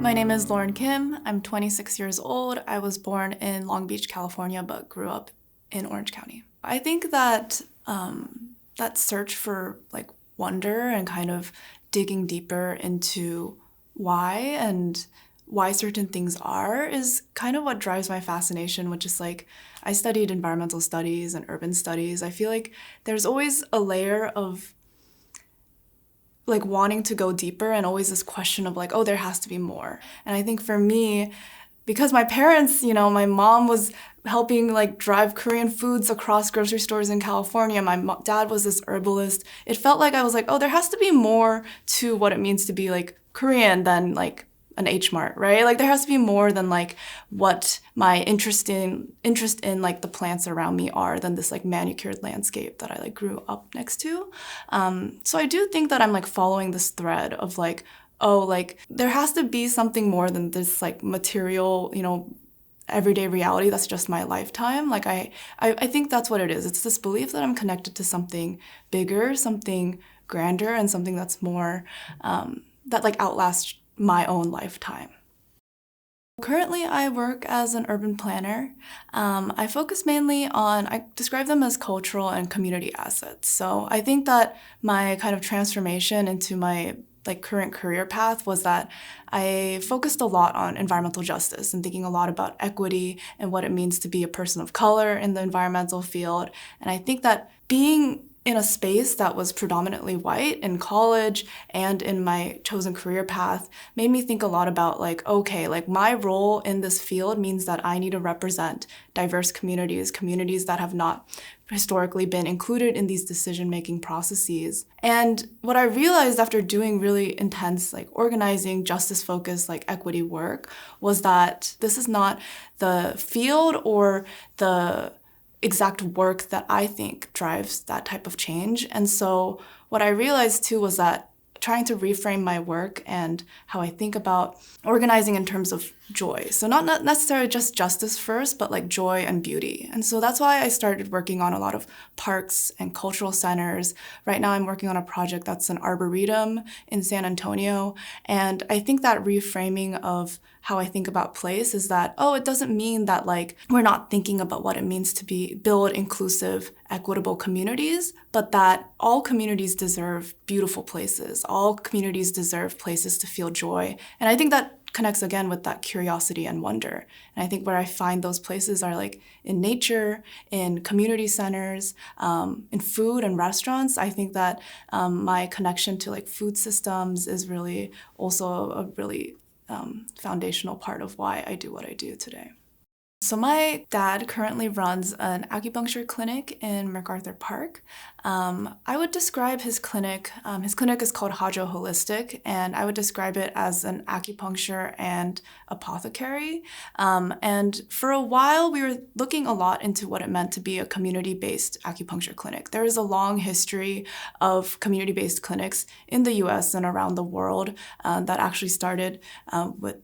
My name is Lauren Kim. I'm 26 years old. I was born in Long Beach, California, but grew up in Orange County. I think that that search for like wonder and kind of digging deeper into why certain things are is kind of what drives my fascination, which is like I studied environmental studies and urban studies. I feel like there's always a layer of like wanting to go deeper and always this question of like, oh, there has to be more. And I think for me, because my parents, my mom was helping like drive Korean foods across grocery stores in California. My dad was this herbalist. It felt like I was like, oh, there has to be more to what it means to be like Korean than like an H Mart, right? Like there has to be more than like what my interest in like the plants around me are than this like manicured landscape that I like grew up next to. So I do think that I'm like following this thread of like, oh, like there has to be something more than this like material, everyday reality that's just my lifetime. Like I think that's what it is. It's this belief that I'm connected to something bigger, something grander, and something that's more that like outlasts my own lifetime. Currently, I work as an urban planner. I focus mainly on, I describe them as cultural and community assets. So I think that my kind of transformation into my like current career path was that I focused a lot on environmental justice and thinking a lot about equity and what it means to be a person of color in the environmental field. And I think that being in a space that was predominantly white in college and in my chosen career path made me think a lot about like, okay, like my role in this field means that I need to represent diverse communities that have not historically been included in these decision-making processes. And what I realized after doing really intense like organizing, justice-focused like equity work was that this is not the field or the exact work that I think drives that type of change. And so what I realized too was that trying to reframe my work and how I think about organizing in terms of joy. So not necessarily just justice first, but like joy and beauty. And so that's why I started working on a lot of parks and cultural centers. Right now I'm working on a project that's an arboretum in San Antonio. And I think that reframing of how I think about place is that, oh, it doesn't mean that like we're not thinking about what it means to build inclusive, equitable communities, but that all communities deserve beautiful places. All communities deserve places to feel joy. And I think that connects again with that curiosity and wonder. And I think where I find those places are like in nature, in community centers, in food and restaurants. I think that my connection to like food systems is really also a really foundational part of why I do what I do today. So my dad currently runs an acupuncture clinic in MacArthur Park. I would describe his clinic is called Hajo Holistic, and I would describe it as an acupuncture and apothecary. And for a while, we were looking a lot into what it meant to be a community-based acupuncture clinic. There is a long history of community-based clinics in the US and around the world that actually started with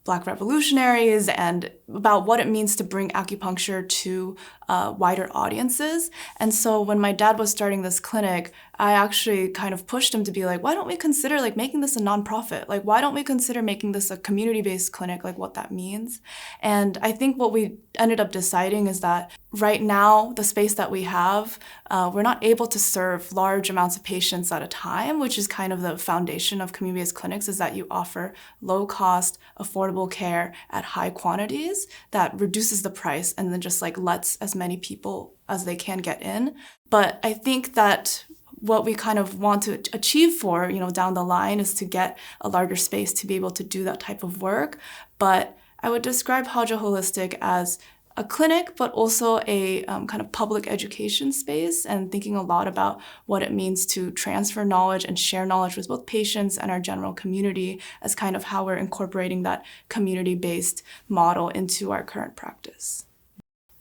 Black revolutionaries and about what it means to bring acupuncture to wider audiences. And so when my dad was starting this clinic, I actually kind of pushed him to be like, why don't we consider like making this a nonprofit? Like, why don't we consider making this a community-based clinic, like what that means? And I think what we ended up deciding is that right now, the space that we have, we're not able to serve large amounts of patients at a time, which is kind of the foundation of community-based clinics, is that you offer low-cost, affordable care at high quantities that reduces the price and then just like lets as many people as they can get in. But I think that what we kind of want to achieve for, down the line is to get a larger space to be able to do that type of work. But I would describe Hajo Holistic as a clinic, but also a kind of public education space, and thinking a lot about what it means to transfer knowledge and share knowledge with both patients and our general community as kind of how we're incorporating that community-based model into our current practice.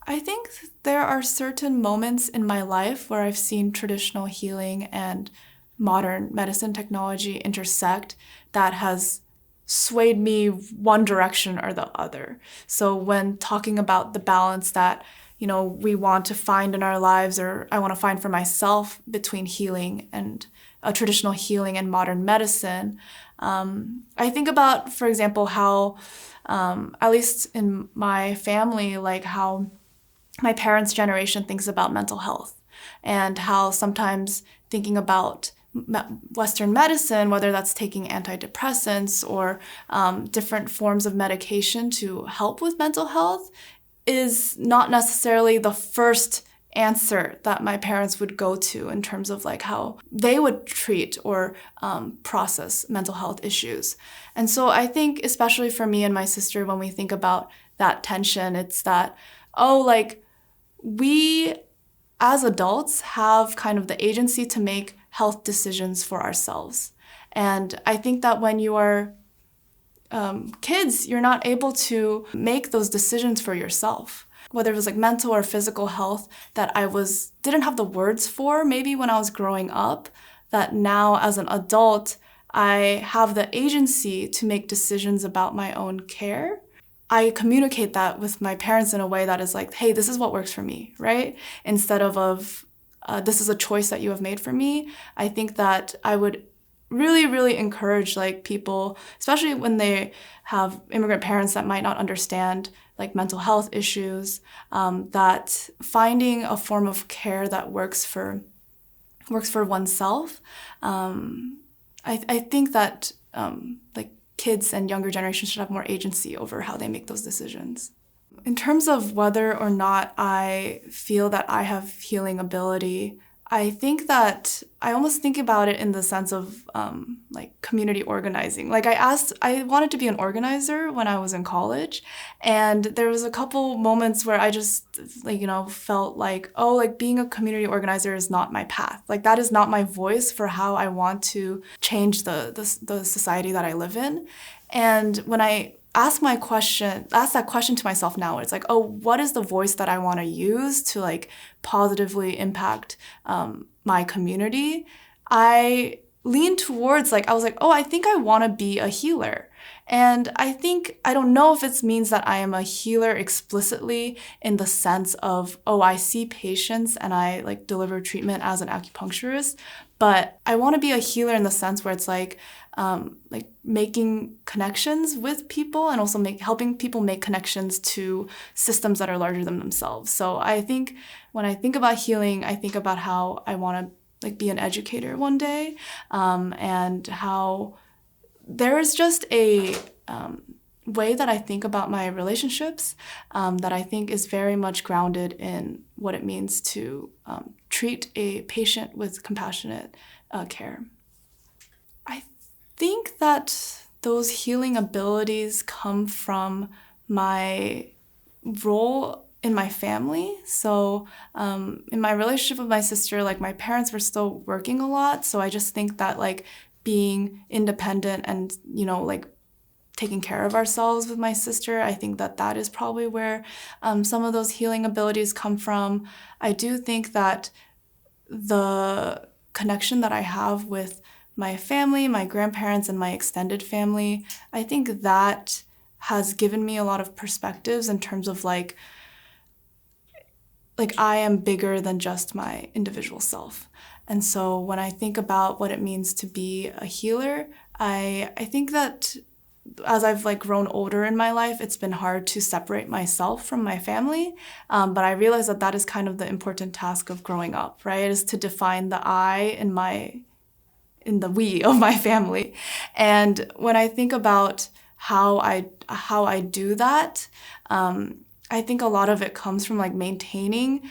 I think there are certain moments in my life where I've seen traditional healing and modern medicine technology intersect that has swayed me one direction or the other. So when talking about the balance that, we want to find in our lives, or I want to find for myself between healing and traditional healing and modern medicine. I think about, for example, how, at least in my family, like how my parents' generation thinks about mental health, and how sometimes thinking about Western medicine, whether that's taking antidepressants or different forms of medication to help with mental health, is not necessarily the first answer that my parents would go to in terms of like how they would treat or process mental health issues. And so I think, especially for me and my sister, when we think about that tension, it's that, oh, like we as adults have kind of the agency to make health decisions for ourselves. And I think that when you are kids, you're not able to make those decisions for yourself. Whether it was like mental or physical health that didn't have the words for maybe when I was growing up, that now as an adult, I have the agency to make decisions about my own care. I communicate that with my parents in a way that is like, hey, this is what works for me, right? Instead of this is a choice that you have made for me. I think that I would really, really encourage like people, especially when they have immigrant parents that might not understand like mental health issues, that finding a form of care that works for oneself. I think that like kids and younger generations should have more agency over how they make those decisions. In terms of whether or not I feel that I have healing ability, I think that I almost think about it in the sense of like community organizing. Like I wanted to be an organizer when I was in college, and there was a couple moments where I just like, felt like, oh, like being a community organizer is not my path. Like that is not my voice for how I want to change the society that I live in. And when I ask that question to myself now, it's like, oh, what is the voice that I want to use to like positively impact my community? I lean towards I was like, oh, I think I want to be a healer. And I don't know if it means that I am a healer explicitly in the sense of, oh, I see patients and I like deliver treatment as an acupuncturist, but I want to be a healer in the sense where it's like making connections with people and also helping people make connections to systems that are larger than themselves. So I think when I think about healing, I think about how I want to like be an educator one day, and how there is just a way that I think about my relationships that I think is very much grounded in what it means to treat a patient with compassionate care. I think that those healing abilities come from my role in my family. So in my relationship with my sister, like my parents were still working a lot. So I just think that like being independent and, like taking care of ourselves with my sister, I think that is probably where some of those healing abilities come from. I do think that the connection that I have with my family, my grandparents, and my extended family, I think that has given me a lot of perspectives in terms of like I am bigger than just my individual self. And so when I think about what it means to be a healer, I think that as I've like grown older in my life, it's been hard to separate myself from my family. But I realize that is kind of the important task of growing up, right? Is to define the I in the we of my family. And when I think about how I do that, I think a lot of it comes from like maintaining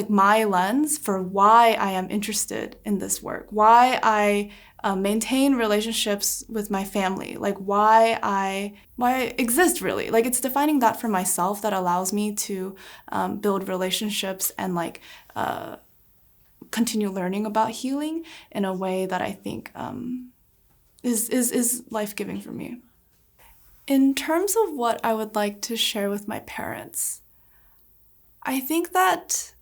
my lens for why I am interested in this work, why I maintain relationships with my family, like why I exist really. Like it's defining that for myself that allows me to build relationships and like continue learning about healing in a way that I think is life-giving for me. In terms of what I would like to share with my parents, I think that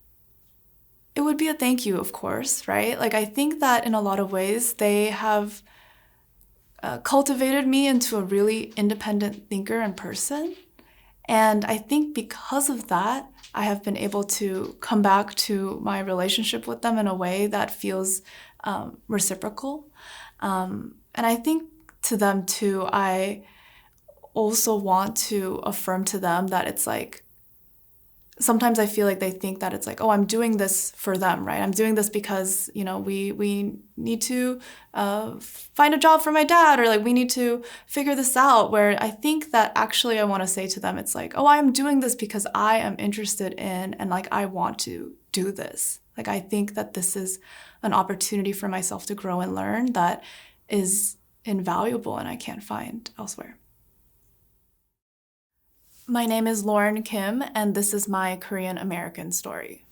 it would be a thank you, of course, right? Like I think that in a lot of ways they have cultivated me into a really independent thinker and person. And I think because of that, I have been able to come back to my relationship with them in a way that feels reciprocal. And I think to them too, I also want to affirm to them that it's like, sometimes I feel like they think that it's like, oh, I'm doing this for them, right? I'm doing this because, we need to find a job for my dad, or like we need to figure this out. Where I think that actually I want to say to them, it's like, oh, I'm doing this because I am interested in, and like I want to do this. Like I think that this is an opportunity for myself to grow and learn that is invaluable and I can't find elsewhere. My name is Lauren Kim, and this is my Korean American story.